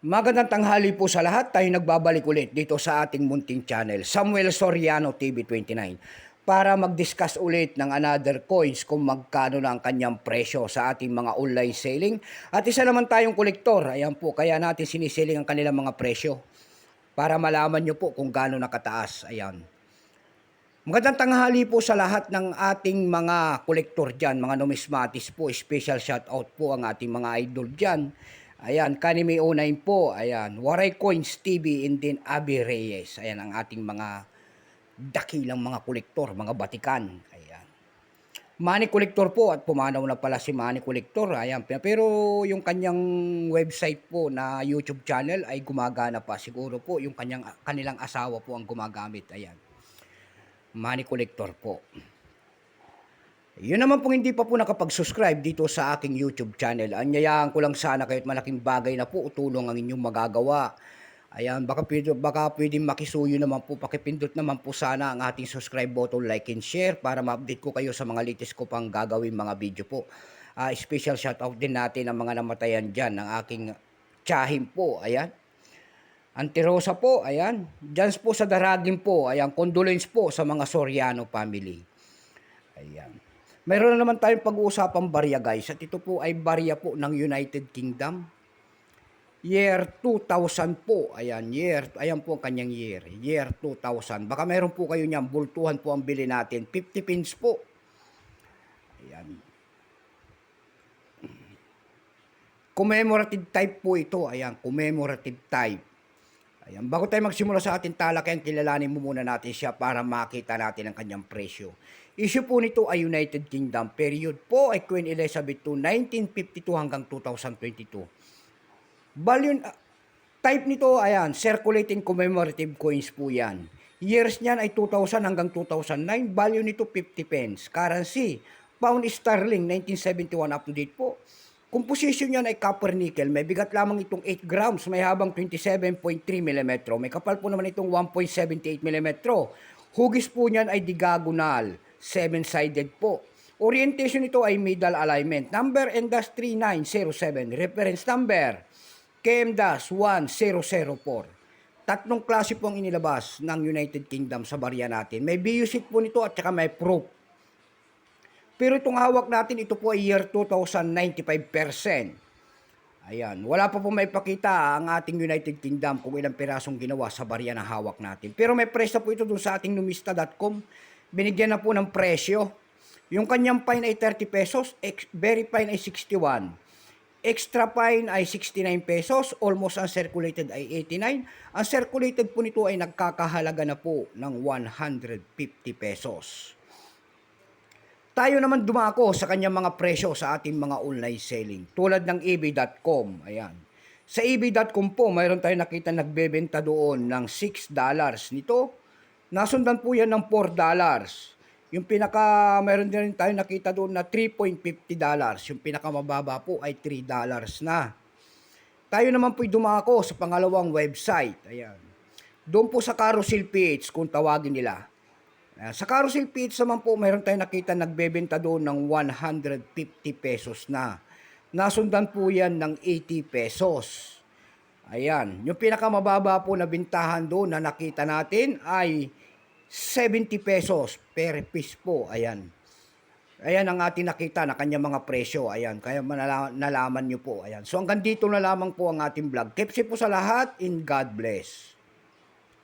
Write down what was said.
Magandang tanghali po sa lahat. Tayo nagbabalik ulit dito sa ating munting channel, Samuel Soriano TV 29, para mag-discuss ulit ng another coins kung magkano na ang kanyang presyo sa ating mga online selling. At isa naman tayong kolektor, ayan po, kaya natin siniselling ang kanilang mga presyo para malaman nyo po kung gaano nakataas. Ayan. Magandang tanghali po sa lahat ng ating mga kolektor dyan, mga numismatis po. Special shoutout po ang ating mga idol dyan. Ayan, Kanime 09 po. Ayan, Waray Coins TV and din Abi Reyes. Ayan, ang ating mga dakilang mga kolektor, mga batikan. Ayan. Money collector po at pumanaw na pala si Money collector. Ayan, pero yung kanyang website po na YouTube channel ay gumagana pa. Siguro po yung kanilang asawa po ang gumagamit. Ayan. Money collector po. Yun naman pong hindi pa po nakapag-subscribe dito sa aking YouTube channel. Anyayaan ko lang sana kahit malaking bagay na po tulong ang inyong magagawa. Ayan, baka pwedeng makisuyo naman po, pakipindot naman po sana ang ating subscribe button, like and share para ma-update ko kayo sa mga latest ko pang gagawin mga video po. Special shoutout din natin ang mga namatayan dyan ng aking tiyahim po. Ayan. Auntie Rosa po, ayan. Diyan po sa Daragin po, ayan. Condolence po sa mga Soriano family. Ayan. Mayroon na naman tayong pag-uusapang barya guys. At ito po ay barya po ng United Kingdom. Year 2000 po. Ayan, ayan po ang kanyang year. Year 2000. Baka mayroon po kayo niyan. Bultuhan po ang bili natin. 50 pins po. Ayan. Commemorative type po ito. Ayan, commemorative type. Ayan, bago tayo magsimula sa ating talakayan, kilalanin mo muna natin siya para makita natin ang kanyang presyo. Issue po nito ay United Kingdom. Period po ay Queen Elizabeth II, 1952 hanggang 2022. Value, type nito, ayan, circulating commemorative coins po yan. Years niyan ay 2000 hanggang 2009. Value nito 50 pence. Currency, pound sterling, 1971 up to date po. Composition niyan ay copper nickel. May bigat lamang itong 8 grams. May habang 27.3 mm. May kapal po naman itong 1.78 mm. Hugis po niyan ay diagonal. 7-sided po. Orientation nito ay middle alignment. Number NDAS 3907. Reference number KM-1004. Tatlong klase po ang inilabas ng United Kingdom sa barya natin. May BUSIT po nito at saka may proof. Pero itong hawak natin, ito po ay year 2095%. Ayan, wala pa po may pakita ang ating United Kingdom kung ilang pirasong ginawa sa barya na hawak natin. Pero may presyo po ito dun sa ating numista.com. Binigyan na po ng presyo. Yung kanyang fine ay 30 pesos, very fine ay 61. Extra fine ay 69 pesos, almost uncirculated ay 89. Ang circulated po nito ay nagkakahalaga na po ng 150 pesos. Tayo naman dumako sa kanyang mga presyo sa ating mga online selling. Tulad ng ebay.com. Ayan. Sa ebay.com po, mayroon tayong nakita nagbebenta doon ng $6 nito. Nasundan po yan ng $4. Yung mayroon din tayong nakita doon na $3.50. Yung pinakamababa po ay $3 na. Tayo naman po'y dumako sa pangalawang website. Ayan. Doon po sa Carousel PH kung tawagin nila. Sa Carousel PH naman po, mayroon tayong nakita nagbebenta doon ng 150 pesos na. Nasundan po yan ng 80 pesos. Ayan. Yung pinakamababa po na bintahan doon na nakita natin ay 70 pesos per piece po. Ayan. Ayan ang ating nakita na kanyang mga presyo. Ayan. Kaya nalaman nyo po. Ayan. So hanggang dito na lamang po ang ating vlog. Keep safe po sa lahat. In God bless.